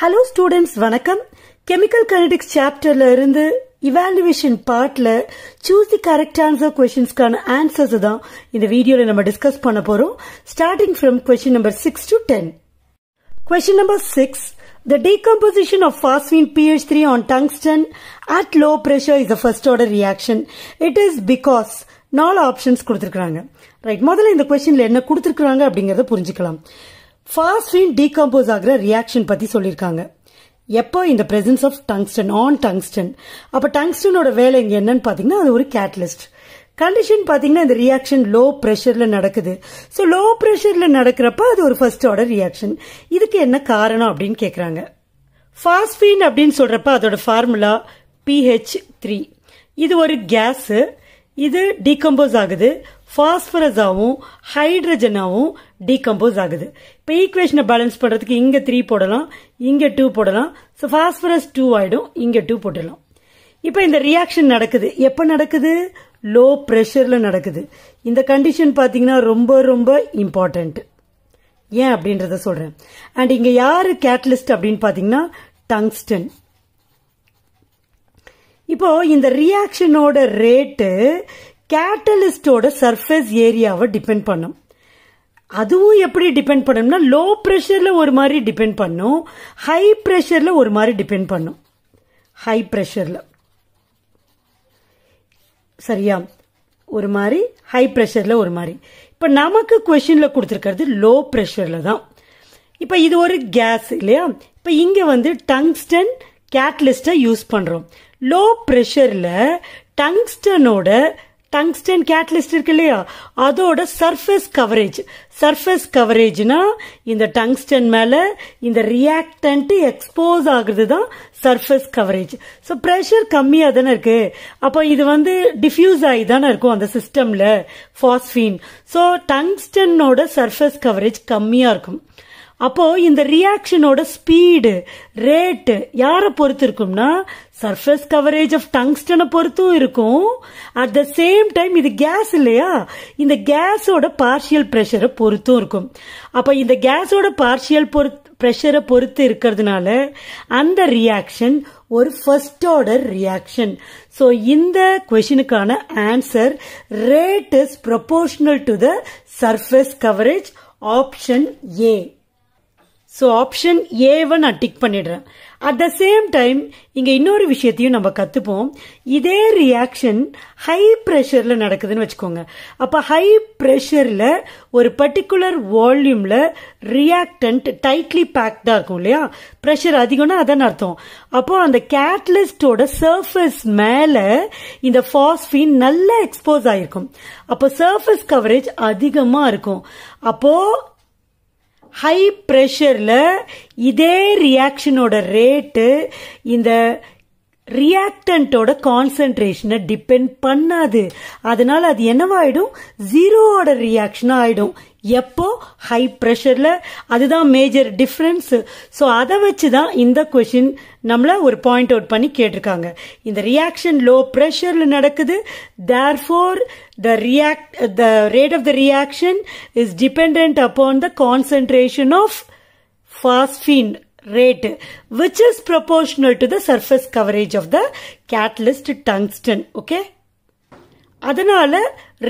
Hello students, வணக்கம். Chemical Kinetics chapterல இருந்து evaluation partல choose the correct answer questionsக்கான answers தான் இந்த வீடியோல நம்ம டிஸ்கஸ் பண்ண போறோம். Starting from question number 6 to 10. Question number 6. The decomposition of phosphine pH3 on tungsten at low pressure is a first order reaction. It is because 4 options கொடுத்திருக்காங்க. Right, முதல்ல இந்த क्वेश्चनல என்ன கொடுத்திருக்காங்க அப்படிங்கறத புரிஞ்சுக்கலாம். Phosphine decompose ஆகிற reaction பத்தி சொல்லிருக்காங்க. எப்போ இந்த presence of tungsten on tungsten. அப்ப tungstenோட வேலை இங்க என்னன்னு பாத்தீங்கன்னா அது ஒரு catalyst. கண்டிஷன் பாத்தீங்கன்னா இந்த ரியாக்ஷன் லோ பிரஷர்ல நடக்குது. சோ லோ பிரஷர்ல நடக்கிறப்ப அது ஒரு ஃபர்ஸ்ட் ஆர்டர் ரியாக்ஷன். இதுக்கு என்ன காரணம் அப்படின்னு கேக்குறாங்க. பாஸ்பீன் அப்படின்னு சொல்றப்ப அதோட ஃபார்முலா pH3. இது ஒரு கேஸ். இது டீகம்போஸ் ஆகுது. பாஸ்பரஸாவும் ஹைட்ரஜனாவும் டீகம்போஸ் ஆகுது. இப்ப ஈக்குவேஷனை பேலன்ஸ் பண்றதுக்கு இங்க 3 போடலாம், இங்க 2 போடலாம். சோ பாஸ்பரஸ் 2 ஆயிடும், இங்க 2 போடலாம். இப்ப இந்த ரியாக்ஷன் நடக்குது. எப்ப நடக்குது? லோ பிரஷர்ல நடக்குது. இந்த கண்டிஷன் பாத்தீங்கன்னா ரொம்ப ரொம்ப இம்பார்ட்டன்ட். ஏன் அப்படின்றத சொல்றேன். அண்ட் இங்க யாரு கேட்டலிஸ்ட் அப்படின்னு பாத்தீங்கன்னா டங்ஸ்டன். இப்போ இந்த ரியாக்ஷனோட ரேட்டு கேட்டலிஸ்டோட சர்ஃபேஸ் ஏரியாவை டிபெண்ட் பண்ணும். அதுவும் எப்படி டிபெண்ட் பண்ணும்னா லோ பிரஷர்ல ஒரு மாதிரி டிபெண்ட் பண்ணும், ஹை பிரஷர்ல ஒரு மாதிரி டிபெண்ட் பண்ணும். ஹை பிரஷர்ல சரியா ஒரு மாதிரி, ஹை பிரஷர்ல ஒரு மாதிரி. இப்ப நமக்கு क्वेश्चनல கொடுத்திருக்கிறது லோ பிரஷர்ல தான். இப்ப இது ஒரு கேஸ் இல்லையா? இப்ப இங்க வந்து டங்ஸ்டன் கேட்டலிஸ்ட யூஸ் பண்றோம். லோ பிரஷர்ல டங்ஸ்டன் கேட்டலிஸ்ட் இருக்கு இல்லையா, அதோட சர்ஃபேஸ் கவரேஜ்னா இந்த டங்ஸ்டன் மேல இந்த ரியாக்டன்ட் எக்ஸ்போஸ் ஆகுறது தான் சர்ஃபேஸ் கவரேஜ். சோ பிரஷர் கம்மியா தானே இருக்கு. அப்போ இது வந்து டிஃப்யூஸ் ஆகி தானே இருக்கும் அந்த சிஸ்டம்ல பாஸ்பீன். சோ டங்ஸ்டனோட சர்ஃபேஸ் கவரேஜ் கம்மியா இருக்கும். அப்போ இந்த ரியாக்ஷனோட ஸ்பீடு ரேட் யாரை பொறுத்து இருக்கும்னா சர்ஃபேஸ் கவரேஜ் ஆஃப் டங்ஸ்டனை பொறுத்தும் இருக்கும். அட் த சேம் டைம் இது கேஸ் இல்லையா, இந்த கேஸோட பார்ஷியல் பிரஷரை பொறுத்தும் இருக்கும். அப்ப இந்த கேஸோட பார்ஷியல் பிரஷரை பொறுத்து இருக்கிறதுனால அந்த ரியாக்ஷன் ஒரு ஃபர்ஸ்ட் ஆர்டர் ரியாக்ஷன். சோ இந்த क्वेश्चनக்கான answer rate is proportional to the surface coverage, option A. So option ஏவை நான் டிக் பண்ணிடுறேன். அட் த சேம் டைம் இங்க இன்னொரு விஷயத்தையும் நம்ம கத்துப்போம். இதே ரியாக்ஷன் ஹை பிரஷர்ல நடக்குதுன்னு வச்சுக்கோங்க. அப்ப ஹை பிரஷர்ல ஒரு பர்டிகுலர் வால்யூம்ல ரியாக்டன்ட் டைட்லி பேக்டா இருக்கும் இல்லையா, பிரஷர் அதிகம்னா அதான் அர்த்தம். அப்போ அந்த கேட்டலிஸ்டோட சர்ஃபேஸ் மேல இந்த பாஸ்பீன் நல்லா எக்ஸ்போஸ் ஆயிருக்கும். அப்போ சர்ஃபேஸ் கவரேஜ் அதிகமா இருக்கும். அப்போ ஹை பிரஷர்ல இதே ரியாக்ஷனோட ரேட்டு இந்த ரியாக்டன்டோட கான்சென்ட்ரேஷனை டிபெண்ட் பண்ணாது. அதனால அது என்னவாயிடும்? ஜீரோ ஆர்டர் ரியாக்ஷன் ஆயிடும். எப்போ? ஹை பிரஷர்ல. அதுதான் மேஜர் டிஃபரன்ஸ். சோ அதை வச்சுதான் இந்த क्वेश्चन நம்மள ஒரு பாயிண்ட் அவுட் பண்ணி கேட்டிருக்காங்க. இந்த ரியாக்ஷன் லோ பிரஷர்ல நடக்குது. therefore the rate of the reaction is dependent upon the concentration of phosphine rate, which is proportional to the surface coverage of the catalyst tungsten. Okay, அதனால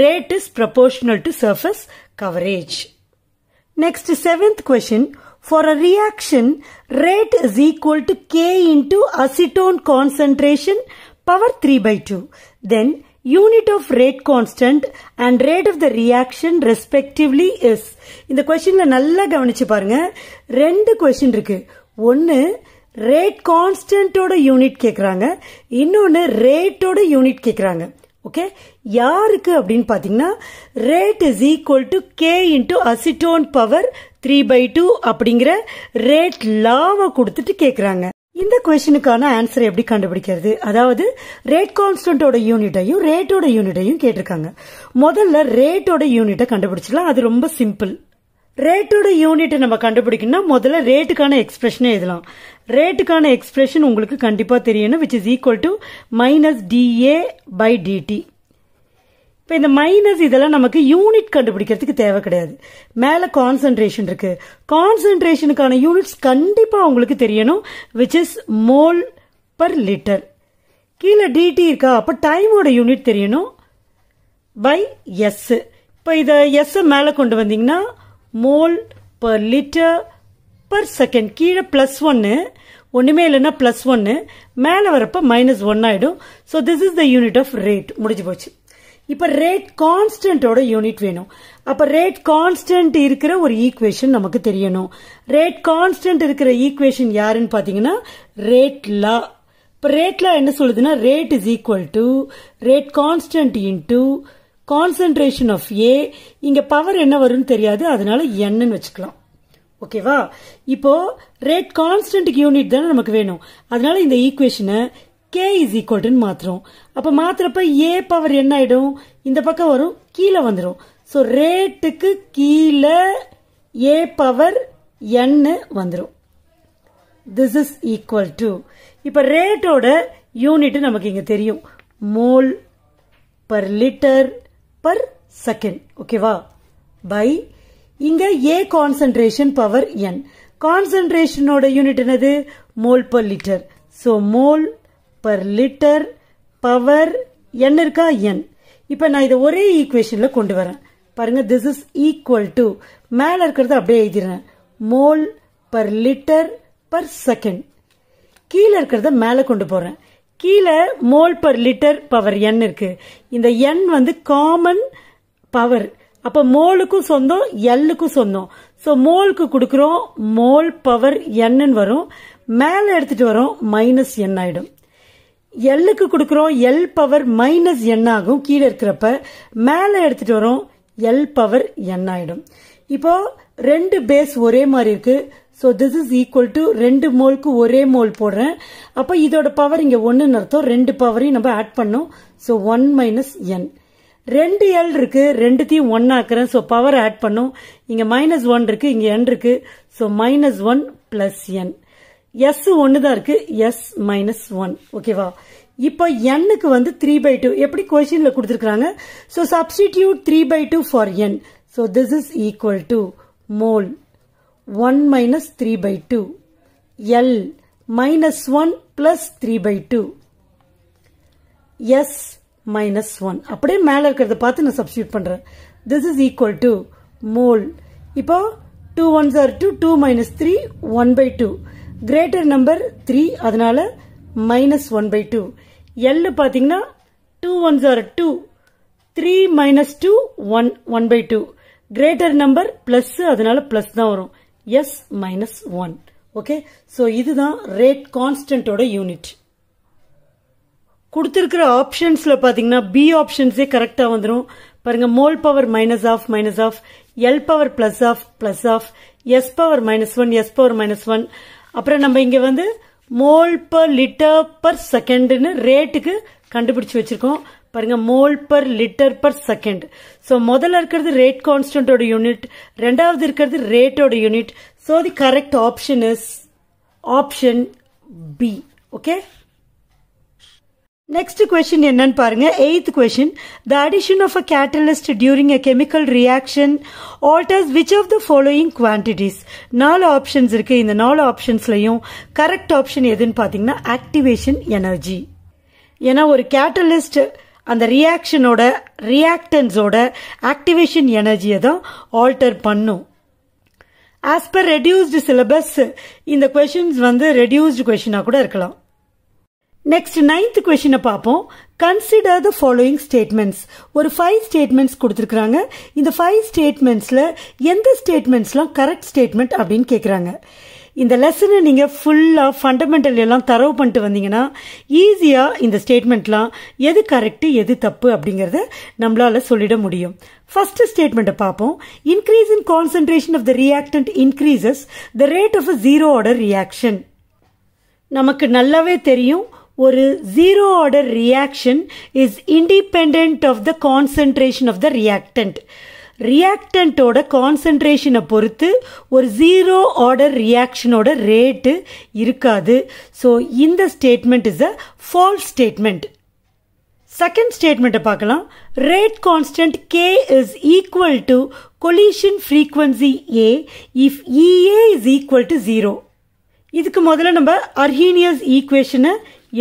rate is proportional to surface coverage. Next, 7th question. For a reaction, rate is equal to K into acetone concentration power 3/2. Then unit of rate constant and rate of the reaction respectively is. இந்த questionல நல்லா கவனிச்சு பாருங்க. 2 question இருக்கு. ஒன்னு rate கான்ஸ்டன்டோட unit கேக்குறாங்க, இன்னொன்னு ரேட்டோட unit கேக்குறாங்க. ஓகே, யாருக்கு அப்படின்னு பாத்தீங்கன்னா rate is equal to K into acetone power 3/2 அப்படிங்கிற ரேட் லாவை கொடுத்துட்டு கேக்குறாங்க. இந்த क्वेश्चनக்கான ஆன்சர் எப்படி கண்டுபிடிக்கிறது? அதாவது ரேட் கான்ஸ்டன்டோட யூனிட்டையும் ரேட்டோட யூனிட்டையும் கேட்டிருக்காங்க. முதல்ல ரேட்டோட யூனிட்டை கண்டுபிடிச்சலாம். அது ரொம்ப சிம்பிள். ரேட்டோட யூனிட் நம்ம கண்டுபிடிக்கணும்னா முதல்ல ரேட்டுக்கான எக்ஸ்பிரஷன் எழுதலாம். ரேட்டுக்கான எக்ஸ்பிரஷன் உங்களுக்கு கண்டிப்பா தெரியணும், which is equal to -dA/dt. இப்போ இந்த மைனஸ் இதெல்லாம் நமக்கு யூனிட் கண்டுபிடிக்கிறதுக்கு தேவை கிடையாது. மேல கான்சென்ட்ரேஷன் இருக்கு. கான்சென்ட்ரேஷனுக்கான யூனிட்ஸ் கண்டிப்பா உங்களுக்கு தெரியணும், which is mole per litre. கீழே டிடி இருக்கா, அப்ப டைமோட யூனிட் தெரியணும் பை எஸ். இப்போ இதை எஸ் மேல கொண்டு வந்தீங்கன்னா mole per litre per second. கீழே +1, ஒண்ணுமே இல்லைன்னா +1, மேல வரப்ப -1 ஆயிடும். So this is the unit of rate. முடிஞ்சு போச்சு. இப்ப ரேட் கான்ஸ்டன்டோட யூனிட் வேணும். அப்ப ரேட் கான்ஸ்டன்ட் இருக்கிற ஒரு ஈக்குவேஷன் நமக்கு தெரியணும். ரேட் கான்ஸ்டன்ட் இருக்கிற ஈக்குவேஷன் யாருன்னு பாத்தீங்கன்னா ரேட் லா. இப்ப ரேட் லா என்ன சொல்லுதுன்னா rate is equal to rate constant into concentration of A. இங்க பவர் என்ன வரும்னு தெரியாது, அதனால n வச்சுக்கலாம். ஓகேவா? இப்போ ரேட் கான்ஸ்டன்ட்க்கு யூனிட் தானே நமக்கு வேணும், அதனால இந்த ஈக்குவேஷனை k இஸ் ஈக்குவல் டு மாத்திரம். அப்ப மாத்திரப்ப a பவர் என்ன ஆயிடும், இந்த பக்கம் வரும், கீழே வந்துடும். சோ ரேட்டுக்கு கீழே a பவர் n வந்துடும். திஸ் இஸ் ஈக்குவல் டு, இப்ப ரேட்டோட யூனிட் நமக்கு இங்க தெரியும், mole per litre per second. ஓகேவா? பை இங்க a கான்சென்ட்ரேஷன் பவர் n. கான்சென்ட்ரேஷனோட யூனிட் என்னது, mole per litre. So mole per litre power n இருக்கா, n. இப்ப நான் இதை ஒரே ஈக்குவேஷன்ல கொண்டு வரேன் பாருங்க. திஸ் இஸ் ஈக்குவல் டு, மேல இருக்கிறது அப்படியே எழுதிடுறேன், mole per litre per second. கீழே இருக்கிறத மேல கொண்டு போறேன். கீழே mole per litre power n இருக்கு. இந்த n வந்து காமன் பவர். அப்ப மோலுக்கும் சொந்தம், எல்லுக்கும் சொந்தம். சோ மோலுக்கு கொடுக்கிறோம் மோல் பவர் n வரும். மேல எடுத்துட்டு வரோம் -n ஆயிடும். எல்லுக்கு கொடுக்கிறோம் எல் பவர் -n ஆகும். கீழே இருக்கிறப்ப மேல எடுத்துட்டு வரோம் எல் பவர் n ஆயிடும். இப்போ ரெண்டு பேஸ் ஒரே மாதிரி இருக்கு. So this is equal to 2 மோலுக்கு ஒரே மோல் போடுறேன். அப்ப இதோட பவர் இங்க 1 அர்த்தம். 2 பவரையும் நம்ம ஆட் பண்ணோம். So 1 - n. 2 எல் இருக்கு, ரெண்டுத்தையும் 1 ஆக்குறேன். சோ பவர் ஆட் பண்ணும். இங்க -1 இருக்கு, இங்க n இருக்கு. So -1 plus n. எஸ் ஒண்ணுதான் இருக்கு, எஸ் -1. ஓகேவா? இப்போ n-க்கு வந்து 3/2 எப்படி கொஸ்டின்ல கொடுத்திருக்காங்க. So substitute 3/2 for n. So this is equal to mole 1 - 3/2 L -1 plus 3/2 S -1. அப்படியே மேல இருக்கிறத பார்த்து நான் சப்ஸ்டிடியூட் பண்றேன். This is equal to mole. இப்போ 2 1s are 2, 2 - 3 1/2. Greater number 3, அதனால -1/2. L பாத்தீங்கன்னா 2 1s are 2, 3 - 2 1/2. Greater number plus, அதனால plus தான் வரும். S -1. ஓகே, சோ இதுதான் ரேட் கான்ஸ்டன்டோட யூனிட். கொடுத்திருக்கிற ஆப்ஷன்ஸ்ல பாத்தீங்கன்னா பி ஆப்ஷன்ஸே கரெக்டா வந்துரும். பாருங்க, mole power -, L power plus, S power -1, S power -1. அப்புறம் நம்ம இங்க வந்து மோல் பர் லிட்டர் பர் செகண்ட்னு ரேட்டுக்கு கண்டுபிடிச்சு வச்சிருக்கோம். பாருங்க, mole per litre per second. So முதல்ல இருக்கிறது ரேட் கான்ஸ்டன்டோட யூனிட், ரெண்டாவது இருக்கிறது ரேட்டோட unit. So the correct option is option B. Okay, next question என்னன்னு பாருங்க. 8th question. The addition of a catalyst during a chemical reaction alters which of the following quantities? 4 options இருக்கு. இந்த 4 ஆப்ஷன்ஸ்லயும் correct option எதுன்னு பாத்தீங்கன்னா activation energy. ஏன்னா ஒரு catalyst அந்த ரியாக்ஷனோட ரியாக்டன்ஸோட activation எனர்ஜியை தான் ஆல்டர் பண்ணும். ஆஸ் பர் ரெடியூஸ்டு சிலபஸ் இந்த கொஸ்டின்ஸ் வந்து ரெடியூஸ்டு கொஸ்டினா கூட இருக்கலாம். நெக்ஸ்ட் 9th கொஸ்டினை பார்ப்போம். Consider the following statements. ஒரு 5 ஸ்டேட்மெண்ட்ஸ் கொடுத்திருக்காங்க. இந்த 5 ஸ்டேட்மெண்ட்ஸ்ல எந்த ஸ்டேட்மெண்ட்ஸ்லாம் கரெக்ட் ஸ்டேட்மெண்ட் அப்படின்னு கேட்கறாங்க. இந்த லெசனை நீங்க ஃபுல்லா ஃபண்டமெண்டல் எல்லாம் தரவு பண்ணிட்டு வந்தீங்கன்னா ஈஸியா இந்த ஸ்டேட்மெண்ட்லாம் எது கரெக்ட் எது தப்பு அப்படிங்கறத நம்மளால சொல்லிட முடியும். ஃபர்ஸ்ட் ஸ்டேட்மெண்ட் பார்ப்போம். Increase in concentration of the reactant increases the rate of a zero order reaction. நமக்கு நல்லாவே தெரியும், ஒரு zero order reaction is independent of the concentration of the reactant. ரியாக்டன்டோட கான்சென்ட்ரேஷனை பொறுத்து ஒரு ஜீரோ ஆர்டர் ரியாக்ஷனோட ரேட்டு இருக்காது. ஸோ இந்த statement is a false statement. Second ஸ்டேட்மெண்ட்டை பார்க்கலாம். Rate constant K is equal to collision frequency A if EA is equal to 0. இதுக்கு முதல்ல நம்ம அர்ஹீனியஸ் ஈக்குவேஷனை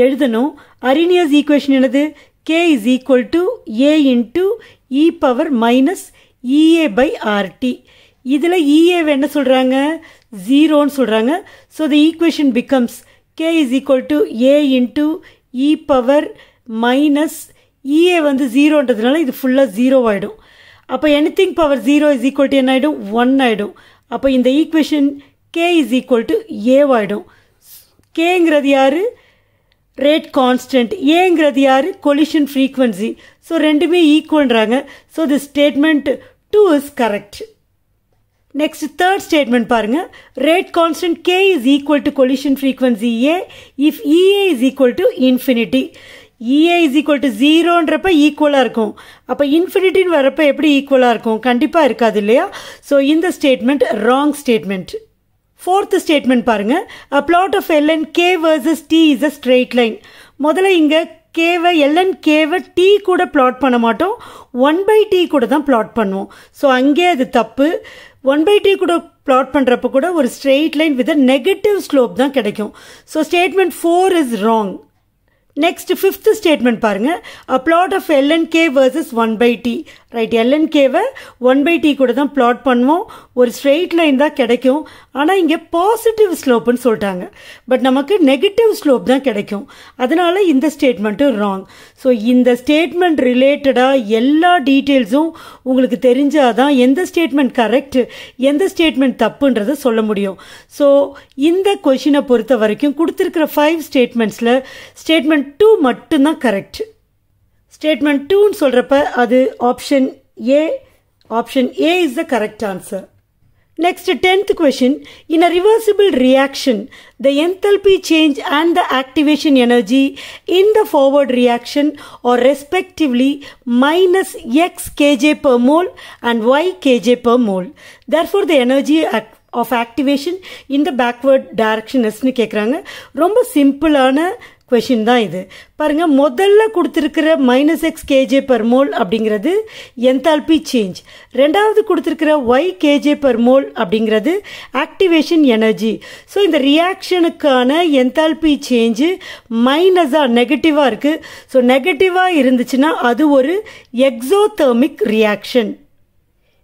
எழுதணும். அர்ஹீனியஸ் ஈக்குவேஷன் என்னது? K is equal to A into e power minus EA by RT. இதில் EA என்ன சொல்கிறாங்க? 0ன்னு சொல்கிறாங்க. So the equation becomes K is equal to A into e power minus EA வந்து 0ன்றதுனால இது ஃபுல்லாக 0 ஆகிடும். அப்போ anything power 0 is equal to என்ன ஆகிடும்? 1 ஆகிடும். அப்போ இந்த equation K is equal to A ஆகிடும். Kங்கிறது யார்? Rate constant. ஏங்கிறது யார்? Collision frequency. ஸோ ரெண்டுமே ஈக்குவல்ன்றாங்க. So the statement 2 is correct. Next third statement பாருங்க. Rate constant K is equal to collision frequency A if EA is equal to infinity. EA is equal to 0ன்றப்ப ஈக்குவலாக இருக்கும். அப்போ இன்ஃபினிட்டின்னு வரப்போ எப்படி ஈக்குவலாக இருக்கும்? கண்டிப்பாக இருக்காது இல்லையா? ஸோ இந்த statement wrong statement. Fourth statement பாருங்க. A plot of ln K versus T is a straight line. முதல்ல இங்கே கேவை ln Kவை T கூட பிளாட் பண்ண மாட்டோம், 1/T கூட தான் பிளாட் பண்ணுவோம். ஸோ அங்கே அது தப்பு. 1/T கூட பிளாட் பண்ணுறப்ப கூட ஒரு straight line with negative slope தான் கிடைக்கும். So statement 4 is wrong. Next fifth statement பாருங்க. A plot of ln K versus 1/T. Right, ln Kவை 1/T கூட தான் பிளாட் பண்ணுவோம், ஒரு ஸ்ட்ரெயிட் லைன் தான் கிடைக்கும். ஆனால் இங்கே பாசிட்டிவ் ஸ்லோப்புன்னு சொல்லிட்டாங்க, பட் நமக்கு நெகட்டிவ் ஸ்லோப் தான் கிடைக்கும். அதனால இந்த ஸ்டேட்மெண்ட்டும் ராங். ஸோ இந்த ஸ்டேட்மெண்ட் ரிலேட்டடாக எல்லா டீட்டெயில்ஸும் உங்களுக்கு தெரிஞ்சாதான் எந்த ஸ்டேட்மெண்ட் கரெக்ட் எந்த ஸ்டேட்மெண்ட் தப்புன்றதை சொல்ல முடியும். ஸோ இந்த கொஷினை பொறுத்த வரைக்கும் கொடுத்துருக்கிற 5 ஸ்டேட்மெண்ட்ஸில் ஸ்டேட்மெண்ட் 2 மட்டும்தான் கரெக்ட். ஸ்டேட்மெண்ட் 2ன்னு சொல்கிறப்ப அது option A is the correct answer. Next, 10th question. In a reversible reaction, the enthalpy change and the activation energy in the forward reaction are respectively minus x kJ per mole and y kJ per mole. Therefore, the energy of activation in the backward direction isன்னு கேட்குறாங்க. ரொம்ப சிம்பிளான question தான் இது. பாருங்க, முதல்ல கொடுத்துருக்கிற -x kJ per mole அப்படிங்கிறது enthalpy change. ரெண்டாவது கொடுத்துருக்கிற y kJ per mole அப்படிங்கிறது ஆக்டிவேஷன் எனர்ஜி. ஸோ இந்த ரியாக்ஷனுக்கான என்தால்பி சேஞ்சு மைனஸாக நெகட்டிவாக இருக்குது. ஸோ நெகட்டிவாக இருந்துச்சுன்னா அது ஒரு எக்ஸோதெர்மிக் ரியாக்ஷன்.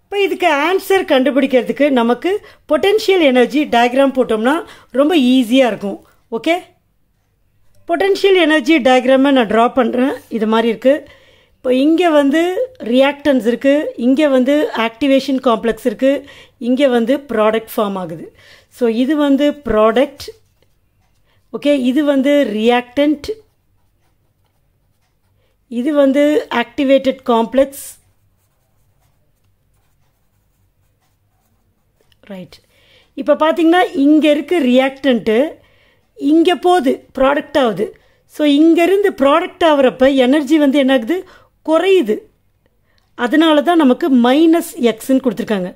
இப்போ இதுக்கு ஆன்சர் கண்டுபிடிக்கிறதுக்கு நமக்கு பொட்டென்ஷியல் எனர்ஜி டயக்ராம் போட்டோம்னா ரொம்ப ஈஸியாக இருக்கும். ஓகே, பொட்டென்ஷியல் எனர்ஜி டயக்ராமை நான் ட்ரா பண்ணுறேன். இது மாதிரி இருக்குது. இப்போ இங்கே வந்து ரியாக்டன்ஸ் இருக்குது, இங்கே வந்து ஆக்டிவேஷன் காம்ப்ளெக்ஸ் இருக்குது, இங்கே வந்து ப்ராடக்ட் ஃபார்ம் ஆகுது. ஸோ இது வந்து ப்ராடக்ட். ஓகே, இது வந்து ரியாக்டன்ட், இது வந்து ஆக்டிவேட்டட் காம்ப்ளெக்ஸ். ரைட், இப்போ பார்த்தீங்கன்னா இங்கே இருக்குது ரியாக்டன்ட்டு, இங்கே போகுது ப்ராடக்ட் ஆகுது. ஸோ இங்கேருந்து ப்ராடக்ட் ஆகிறப்ப எனர்ஜி வந்து என்ன ஆகுது? குறையுது. அதனால தான் நமக்கு -xன்னு கொடுத்துருக்காங்க.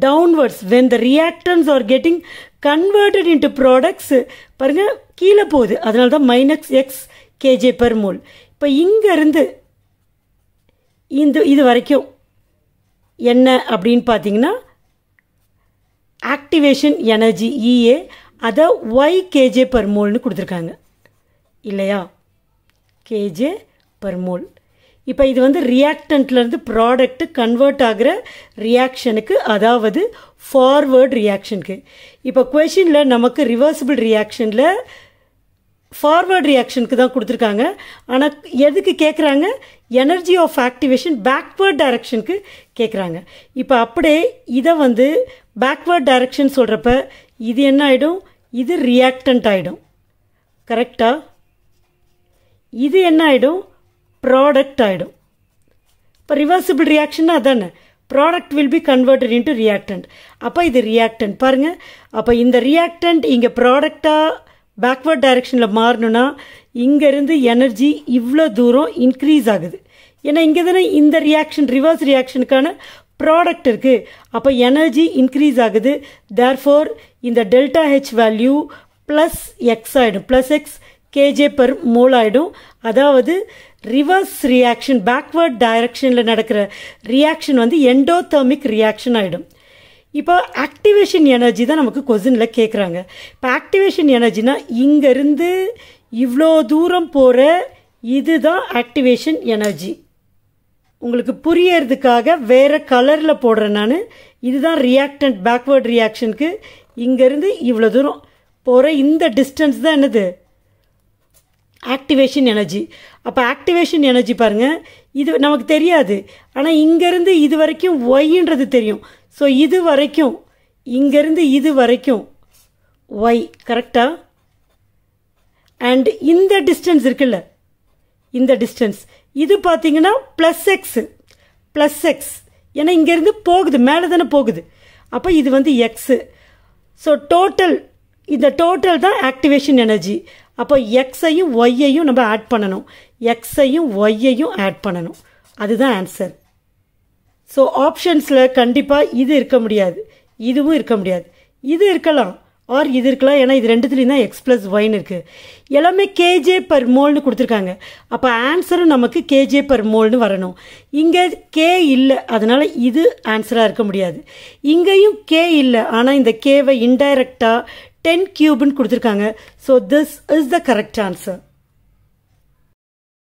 Downwards when the reactance are getting converted into products பாருங்கள் கீழே போகுது. அதனால தான் -x kJ per mole. இப்போ இங்கேருந்து இது வரைக்கும் என்ன அப்படின்னு பார்த்தீங்கன்னா ஆக்டிவேஷன் எனர்ஜி EA, அதை y kJ per moleன்னு கொடுத்துருக்காங்க இல்லையா? kJ per mole. இப்போ இது வந்து ரியாக்டன்ட்லேருந்து ப்ராடக்ட் கன்வெர்ட் ஆகிற ரியாக்ஷனுக்கு, அதாவது ஃபார்வர்ட் ரியாக்ஷனுக்கு. இப்போ கொஷினில் நமக்கு ரிவர்சிபிள் ரியாக்ஷனில் ஃபார்வர்ட் ரியாக்ஷனுக்கு தான் கொடுத்துருக்காங்க. ஆனால் எதுக்கு கேட்குறாங்க? எனர்ஜி ஆஃப் ஆக்டிவேஷன் பேக்வேர்ட் டைரக்ஷனுக்கு கேட்குறாங்க. இப்போ அப்படியே இதை வந்து பேக்வேர்ட் டைரக்ஷன் சொல்கிறப்ப இது என்ன ஆகிடும்? இது ரியாக்டன்ட் ஆகிடும். கரெக்டா? இது என்ன ஆகிடும்? ப்ராடக்ட் ஆகிடும். இப்போ ரிவர்சிபிள் ரியாக்ஷன் அதானே, product will be converted into reactant. அப்போ இது ரியாக்டன்ட் பாருங்கள். அப்போ இந்த ரியாக்டன்ட் இங்கே ப்ராடக்டாக பேக்வேர்ட் டைரக்ஷனில் மாறணும்னா இங்கேருந்து எனர்ஜி இவ்வளோ தூரம் இன்க்ரீஸ் ஆகுது. ஏன்னா இங்கே தானே இந்த ரியாக்ஷன் ரிவர்ஸ் ரியாக்ஷனுக்கான ப்ராடக்ட் இருக்குது. அப்போ எனர்ஜி இன்க்ரீஸ் ஆகுது. தேர்ஃபோர் இந்த டெல்டா H வேல்யூ +x ஆகிடும், +x kJ per mole ஆகிடும். அதாவது ரிவர்ஸ் ரியாக்ஷன் பேக்வர்ட் டைரக்ஷனில் நடக்கிற ரியாக்ஷன் வந்து எண்டோதெர்மிக் ரியாக்ஷன் ஆகிடும். இப்போ ஆக்டிவேஷன் எனர்ஜி தான் நமக்கு கொஸ்டினில் கேட்குறாங்க. இப்போ ஆக்டிவேஷன் எனர்ஜினா இங்கேருந்து இவ்வளோ தூரம் போகிற இதுதான் ஆக்டிவேஷன் எனர்ஜி. உங்களுக்கு புரியறதுக்காக வேறு கலரில் போடுறேன் நான். இதுதான் ரியாக்டன்ட் பேக்வர்ட் ரியாக்ஷனுக்கு இங்கேருந்து இவ்வளோ தூரம் போகிற இந்த டிஸ்டன்ஸ் தான் என்னது ஆக்டிவேஷன் எனர்ஜி. அப்போ ஆக்டிவேஷன் எனர்ஜி பாருங்கள், இது நமக்கு தெரியாது, ஆனால் இங்கேருந்து இது வரைக்கும் ஒய்ன்றது தெரியும். ஸோ இது வரைக்கும் இங்கேருந்து இது வரைக்கும் ஒய் கரெக்டாக. அண்ட் இந்த டிஸ்டன்ஸ் இருக்குல்ல, இந்த டிஸ்டன்ஸ் இது பார்த்தீங்கன்னா ப்ளஸ் எக்ஸ் ஏன்னா இங்கேருந்து போகுது, மேலே தானே போகுது. அப்போ இது வந்து எக்ஸு. ஸோ இந்த டோட்டல் தான் ஆக்டிவேஷன் எனர்ஜி. அப்போ எக்ஸையும் ஒய்யையும் நம்ம ஆட் பண்ணணும், எக்ஸையும் ஒய்யையும் ஆட் பண்ணணும். அதுதான் ஆன்சர். ஸோ ஆப்ஷன்ஸில் கண்டிப்பாக இது இருக்க முடியாது, இதுவும் இருக்க முடியாது. இது இருக்கலாம் ஆர் இது இருக்கலாம், ஏன்னா இது ரெண்டுத்துலேயும் தான் எக்ஸ் ப்ளஸ் ஒய்னு இருக்குது. எல்லாமே கேஜே பர் மோல்னு கொடுத்துருக்காங்க. அப்போ ஆன்சரும் நமக்கு கேஜே பர் மோல்னு வரணும். இங்கே கே இல்லை, அதனால் இது ஆன்சராக இருக்க முடியாது. இங்கேயும் கே இல்லை, ஆனால் இந்த கேவை இன்டைரக்டாக 10 கியூப்னு கொடுத்துருக்காங்க. So this is the correct answer.